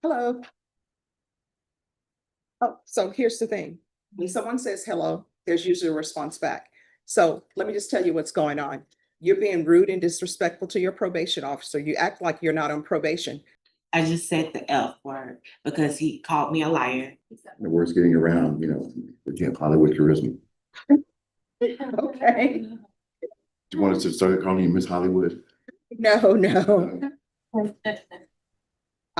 Hello. Oh, so here's the thing. When someone says hello, there's usually a response back. So let me just tell you what's going on. You're being rude and disrespectful to your probation officer. You act like you're not on probation. I just said the F word because he called me a liar. The word's getting around, that you have Hollywood charisma. Okay. Do you want us to start calling you Miss Hollywood? No.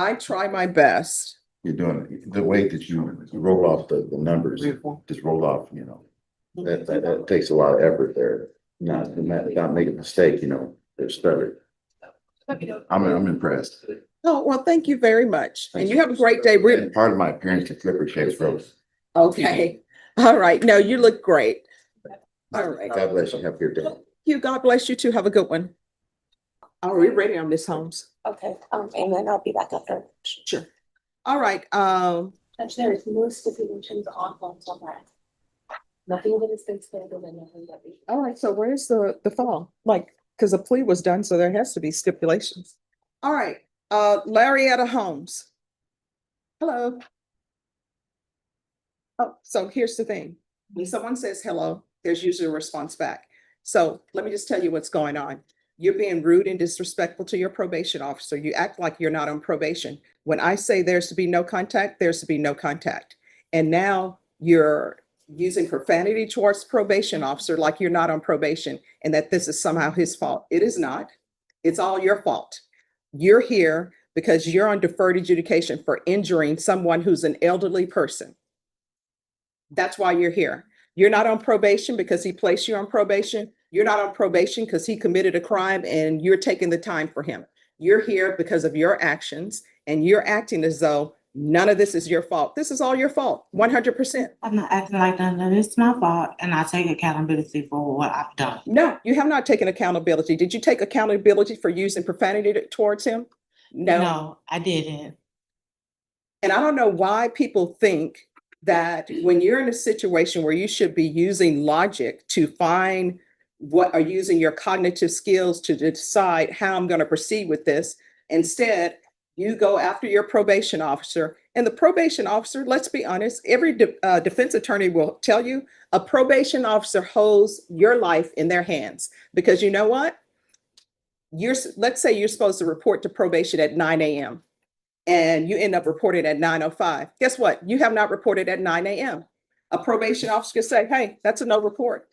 I try my best. You're doing it. The way that you roll off the numbers, just roll off, that takes a lot of effort there. Not make a mistake, they're stuttered. I'm impressed. Oh, well, thank you very much. And you have a great day. And part of my appearance to Clipper Chase Rose. Okay. All right. No, you look great. All right. God bless you. Have a good day. God bless you too. Have a good one. Are we ready on Miss Holmes? Okay, and then I'll be back after. Sure. All right. Judge, there is no stipulations on that. Nothing that has been scheduled and nothing that we. All right. So where's the fall? Like, because a plea was done, so there has to be stipulations. All right. Larryetta Holmes. Hello. Oh, so here's the thing. When someone says hello, there's usually a response back. So let me just tell you what's going on. You're being rude and disrespectful to your probation officer. You act like you're not on probation. When I say there's to be no contact, there's to be no contact. And now you're using profanity towards the probation officer like you're not on probation and that this is somehow his fault. It is not. It's all your fault. You're here because you're on deferred adjudication for injuring someone who's an elderly person. That's why you're here. You're not on probation because he placed you on probation. You're not on probation because he committed a crime and you're taking the time for him. You're here because of your actions and you're acting as though none of this is your fault. This is all your fault, 100%. I'm not acting like none of it's my fault, and I take accountability for what I've done. No, you have not taken accountability. Did you take accountability for using profanity towards him? No, I didn't. And I don't know why people think that when you're in a situation where you should be using logic to find what are using your cognitive skills to decide how I'm going to proceed with this. Instead, you go after your probation officer, and the probation officer, let's be honest, every defense attorney will tell you a probation officer holds your life in their hands because you know what? Let's say you're supposed to report to probation at 9 a.m. and you end up reporting at 9:05. Guess what? You have not reported at 9 a.m. A probation officer can say, hey, that's a no report.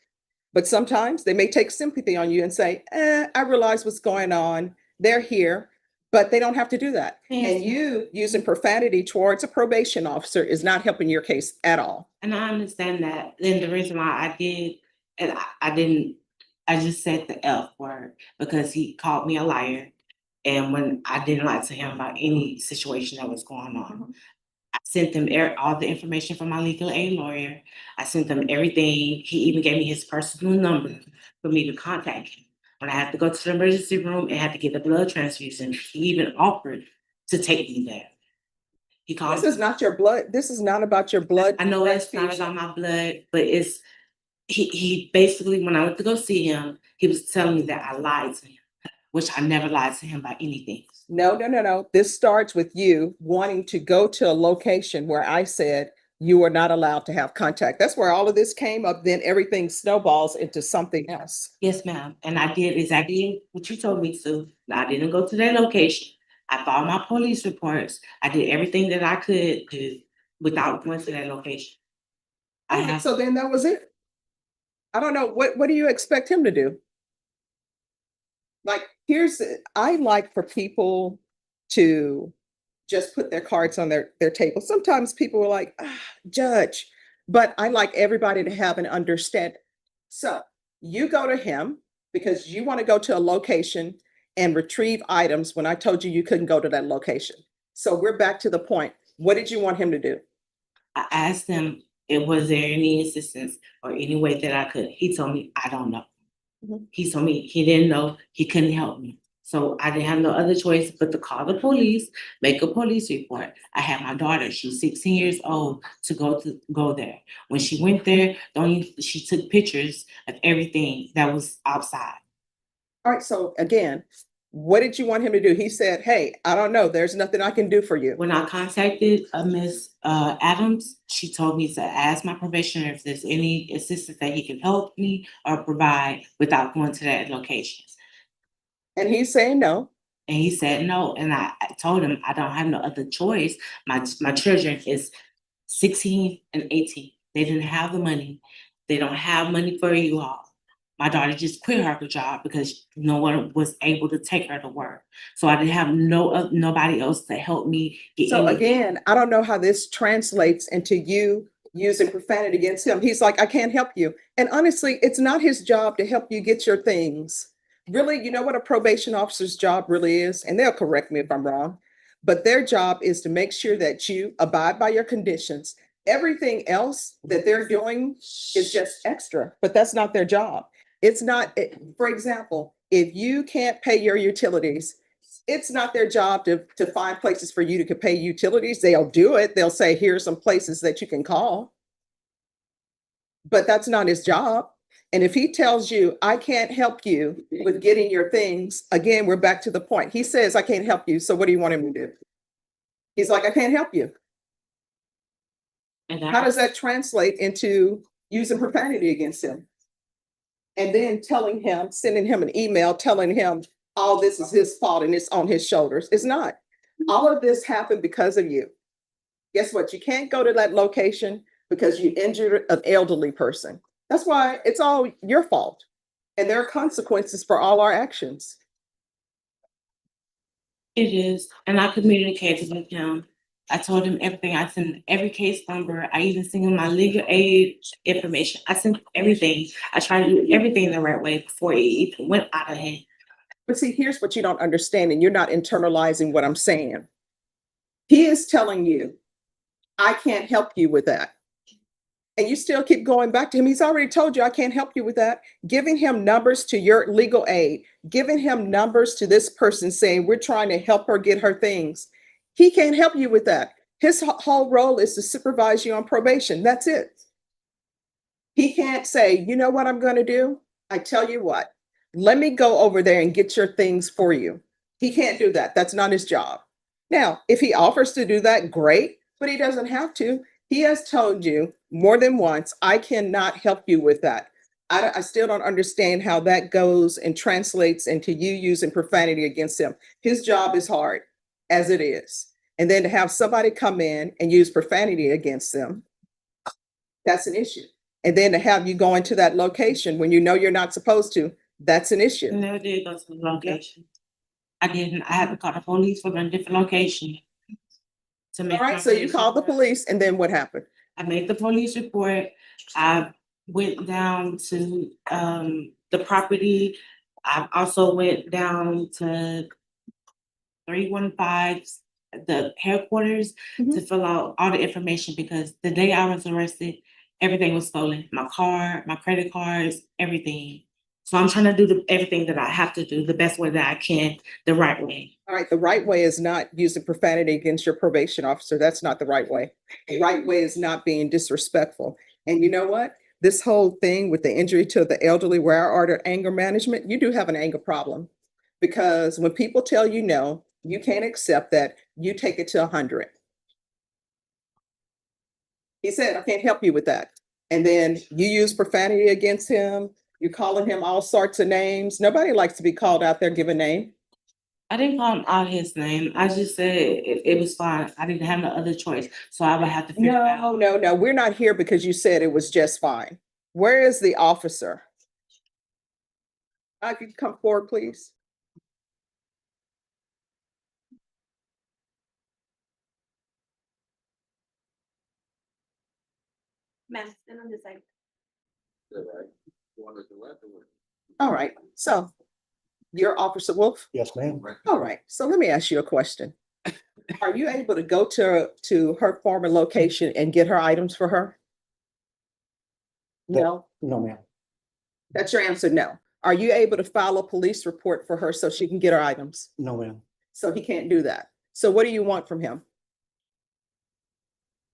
But sometimes they may take sympathy on you and say, I realize what's going on. They're here, but they don't have to do that. Yes. And you using profanity towards a probation officer is not helping your case at all. And I understand that. And the reason why I did, and I didn't, I just said the F word because he called me a liar. And when I didn't lie to him about any situation that was going on, I sent them all the information from my legal aid lawyer. I sent them everything. He even gave me his personal number for me to contact him. When I had to go to the emergency room and had to get a blood transfusion, he even offered to take me there. He called. This is not your blood. This is not about your blood. I know it's not about my blood, but it's he basically, when I went to go see him, he was telling me that I lied to him, which I never lied to him about anything. No. This starts with you wanting to go to a location where I said you are not allowed to have contact. That's where all of this came up. Then everything snowballs into something else. Yes, ma'am. And I did exactly what you told me to. I didn't go to that location. I filed my police reports. I did everything that I could do without going to that location. So then that was it. I don't know. What do you expect him to do? Like, I like for people to just put their cards on their table. Sometimes people are like, judge, but I like everybody to have an understanding. So you go to him because you want to go to a location and retrieve items when I told you couldn't go to that location. So we're back to the point. What did you want him to do? I asked him, was there any assistance or any way that I could? He told me, I don't know. He told me he didn't know, he couldn't help me. So I didn't have no other choice but to call the police, make a police report. I had my daughter, she's 16 years old, to go there. When she went there, she took pictures of everything that was outside. All right, so again, What did you want him to do? He said, hey, I don't know. There's nothing I can do for you. When I contacted Miss Adams, she told me to ask my probationer if there's any assistance that he can help me or provide without going to that location. And he's saying no. And he said no. And I told him I don't have no other choice. My children is 16 and 18. They didn't have the money. They don't have money for you all. My daughter just quit her job because no one was able to take her to work. So I didn't have nobody else to help me get So any. again, I don't know how this translates into you using profanity against him. He's like, I can't help you. And honestly, it's not his job to help you get your things. Really, you know what a probation officer's job really is? And they'll correct me if I'm wrong, but their job is to make sure that you abide by your conditions. Everything else that they're doing is just extra, but that's not their job. It's not, for example, if you can't pay your utilities, it's not their job to find places for you to pay utilities. They'll do it. They'll say, here's some places that you can call. But that's not his job. And if he tells you, I can't help you with getting your things, again, we're back to the point. He says, I can't help you. So what do you want him to do? He's like, I can't help you. And How does that translate into using profanity against him? And then telling him, sending him an email, telling him all this is his fault and it's on his shoulders. It's not. All of this happened because of you. Guess what? You can't go to that location because you injured an elderly person. That's why it's all your fault. And there are consequences for all our actions. It is. And I communicated with him. I told him everything. I sent every case number. I even sent him my legal aid information. I sent everything. I tried to do everything the right way before it even went out of hand. But see, here's what you don't understand, and you're not internalizing what I'm saying. He is telling you, I can't help you with that. And you still keep going back to him. He's already told you, I can't help you with that. Giving him numbers to your legal aid, giving him numbers to this person saying, we're trying to help her get her things. He can't help you with that. His whole role is to supervise you on probation. That's it. He can't say, you know what I'm going to do? I tell you what, let me go over there and get your things for you. He can't do that. That's not his job. Now, if he offers to do that, great, but he doesn't have to. He has told you more than once, I cannot help you with that. I still don't understand how that goes and translates into you using profanity against him. His job is hard as it is. And then to have somebody come in and use profanity against them, that's an issue. And then to have you go into that location when you know you're not supposed to, that's an I issue. never did go to the location. I didn't. I had to call the police from a different location. To make All right, so you called the police and then what happened? I made the police report. I went down to the property. I also went down to 315, the headquarters, to fill out all the information because the day I was arrested, everything was stolen. My car, my credit cards, everything. So I'm trying to do everything that I have to do the best way that I can, the right way. All right, the right way is not using profanity against your probation officer. That's not the right way. The right way is not being disrespectful. And you know what? This whole thing with the injury to the elderly, where I ordered anger management, you do have an anger problem. Because when people tell you no, you can't accept that, you take it to 100. He said, I can't help you with that. And then you use profanity against him. You're calling him all sorts of names. Nobody likes to be called out there, give a name. I didn't call him out his name. I just said it was fine. I didn't have no other choice. So I would have to figure it out. No. We're not here because you said it was just fine. Where is the officer? If you come forward, please. Ma'am, stand on this side. All right, so you're Officer Wolf? Yes, ma'am. All right, so let me ask you a question. Are you able to go to her former location and get her items for her? No, No, ma'am. that's your answer, no. Are you able to file a police report for her so she can get her items? No, ma'am. So he can't do that. So what do you want from him?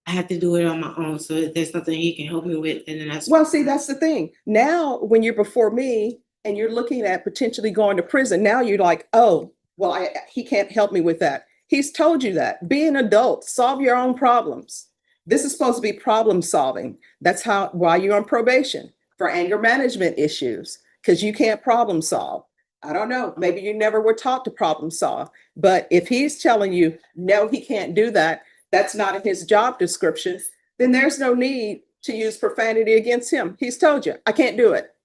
I had to do it on my own. So if there's something he can help me with, then that's Well, see, that's the thing. Now, when you're before me, and you're looking at potentially going to prison. Now you're like, oh, well, he can't help me with that. He's told you that. Be an adult, solve your own problems. This is supposed to be problem solving. That's why you're on probation, for anger management issues, because you can't problem solve. I don't know, maybe you never were taught to problem solve, but if he's telling you, no, he can't do that, that's not in his job description, then there's no need to use profanity against him. He's told you, I can't do it.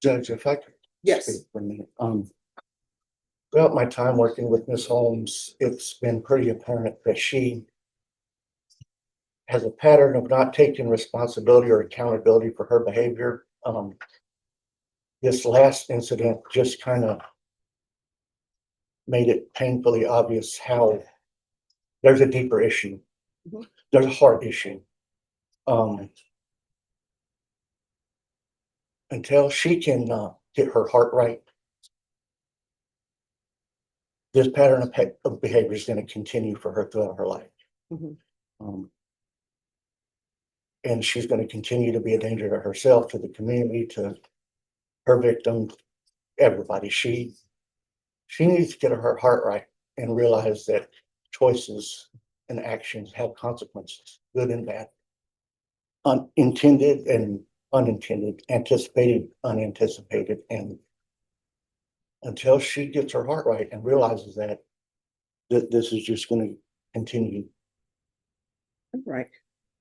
Judge, if I could. Yes. Speak for a minute. Throughout my time working with Ms. Holmes, it's been pretty apparent that she has a pattern of not taking responsibility or accountability for her behavior. This last incident just kind of made it painfully obvious how there's a deeper issue. Mhm. There's a heart issue. Until she can get her heart right, this pattern of behavior is going to continue for her throughout her life. Mhm. And she's going to continue to be a danger to herself, to the community, to her victims, everybody. She needs to get her heart right and realize that choices and actions have consequences, good and bad, intended and unintended, anticipated, unanticipated. And until she gets her heart right and realizes that, this is just going to continue. All right.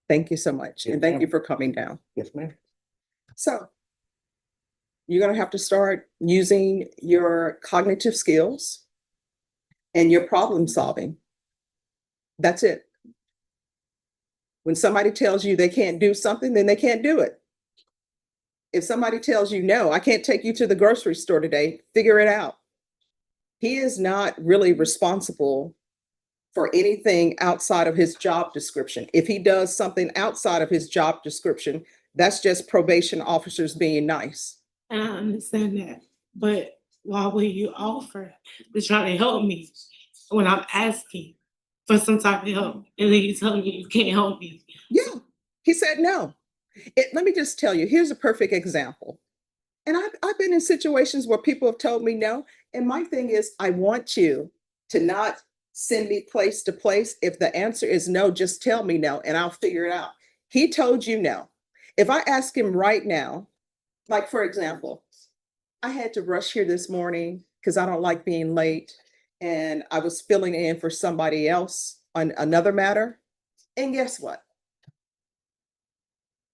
Thank you so much. And thank you for coming down. Yes, ma'am. So you're going to have to start using your cognitive skills and your problem solving. That's it. When somebody tells you they can't do something, then they can't do it. If somebody tells you, no, I can't take you to the grocery store today, figure it out. He is not really responsible for anything outside of his job description. If he does something outside of his job description, that's just probation officers being nice. And I understand that, but why would you offer to try to help me when I'm asking for some type of help, and then you tell me you can't help me? Yeah, he said no. Let me just tell you, here's a perfect example. And I've been in situations where people have told me no. And my thing is, I want you to not send me place to place. If the answer is no, just tell me no and I'll figure it out. He told you no. If I ask him right now, like for example, I had to rush here this morning because I don't like being late. And I was filling in for somebody else on another matter. And guess what?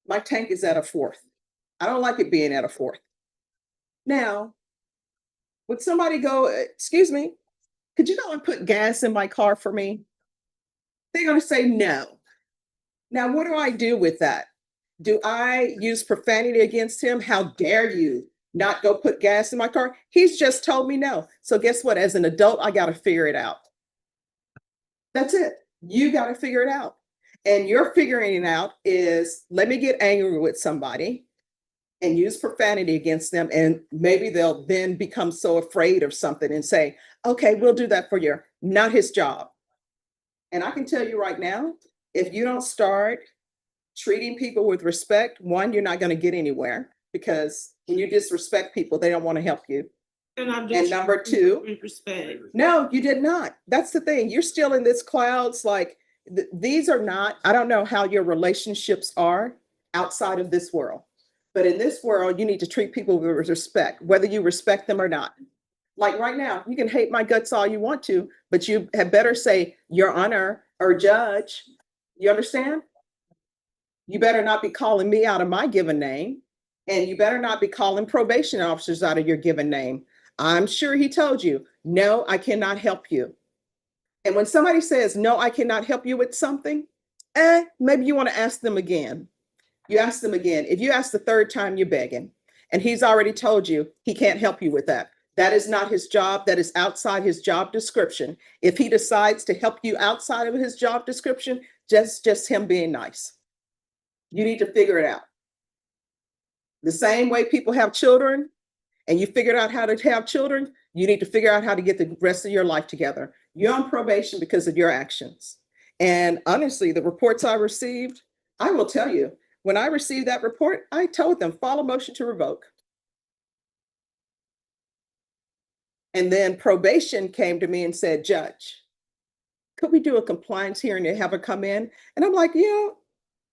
My tank is at a fourth. I don't like it being at a fourth. Now, would somebody go, excuse me, could you go and put gas in my car for me? They're going to say no. Now, what do I do with that? Do I use profanity against him? How dare you not go put gas in my car? He's just told me no. So guess what? As an adult, I got to figure it out. That's it. You got to figure it out. And your figuring it out is, let me get angry with somebody and use profanity against them. And maybe they'll then become so afraid of something and say, okay, we'll do that for you. Not his job. And I can tell you right now, if you don't start treating people with respect, one, you're not going to get anywhere, because when you disrespect people, they don't want to help you. And I'm And just number two, with respect. no, you did not. That's the thing. You're still in this clouds. Like these are not, I don't know how your relationships are outside of this world, but in this world, you need to treat people with respect, whether you respect them or not. Like right now, you can hate my guts all you want to, but you had better say your honor or judge. You understand? You better not be calling me out of my given name. And you better not be calling probation officers out of your given name. I'm sure he told you, no, I cannot help you. And when somebody says, no, I cannot help you with something, maybe you want to ask them again. You ask them again. If you ask the third time, you're begging. And he's already told you he can't help you with that. That is not his job. That is outside his job description. If he decides to help you outside of his job description, just him being nice. You need to figure it out. The same way people have children and you figured out how to have children, you need to figure out how to get the rest of your life together. You're on probation because of your actions. And honestly, the reports I received, I will tell you, when I received that report, I told them, file a motion to revoke. And then probation came to me and said, Judge, could we do a compliance hearing and have her come in? And I'm like, yeah,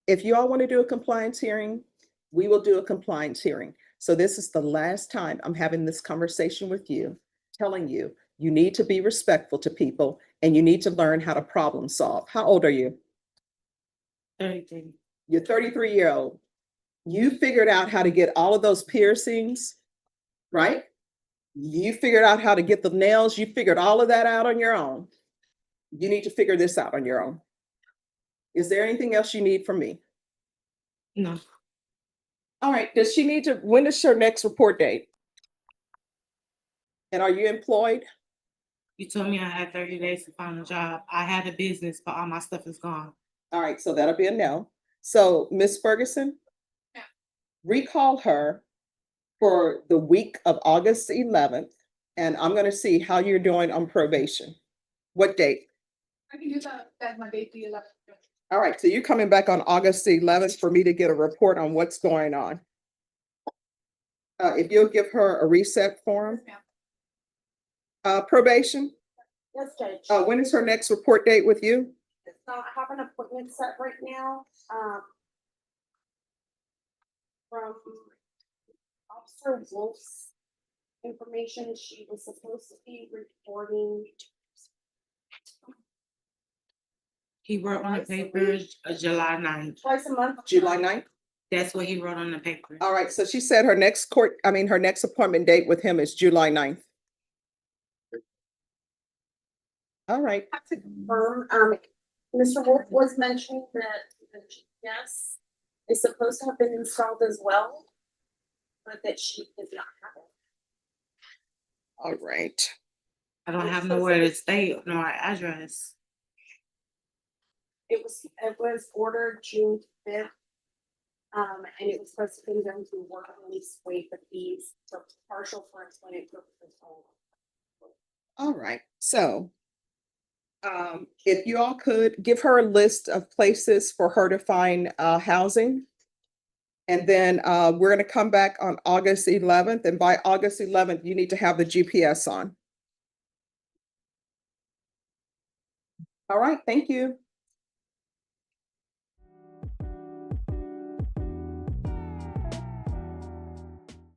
if you all want to do a compliance hearing, we will do a compliance hearing. So this is the last time I'm having this conversation with you, telling you, you need to be respectful to people and you need to learn how to problem solve. How old are you? 33. You're 33-year-old. You figured out how to get all of those piercings, right? You figured out how to get the nails. You figured all of that out on your own. You need to figure this out on your own. Is there anything else you need from me? No, All right. Does she need to, when is her next report date? And are you employed? you told me I had 30 days to find a job. I had a business, but all my stuff is gone. All right. So that'll be a no. So Miss Ferguson, recall her for the week of August 11th, and I'm going to see how you're doing on probation. What date? I can do that Monday, the 11th. All right, so you're coming back on August the 11th for me to get a report on what's going on. If you'll give her a reset form. Probation, Yes, Judge. when is her next report date with you? It's not, I have an appointment set right now, from Officer Wolf's information, she was supposed to be reporting. He wrote on the paper, July 9th. Twice a month. July 9th? That's what he wrote on the paper. All right, so she said her next her next appointment date with him is July 9th. All right, Have to confirm, Mr. Wolf was mentioning that the GPS is supposed to have been installed as well, but that she did not have it. all right. I don't have nowhere to stay, nor address. It was ordered June 5th. And it was supposed to be done through work release waive the fees for partial for employment purposes only. All right, so if you all could give her a list of places for her to find housing. And then we're going to come back on August 11th, and by August 11th, you need to have the GPS on. All right, thank you.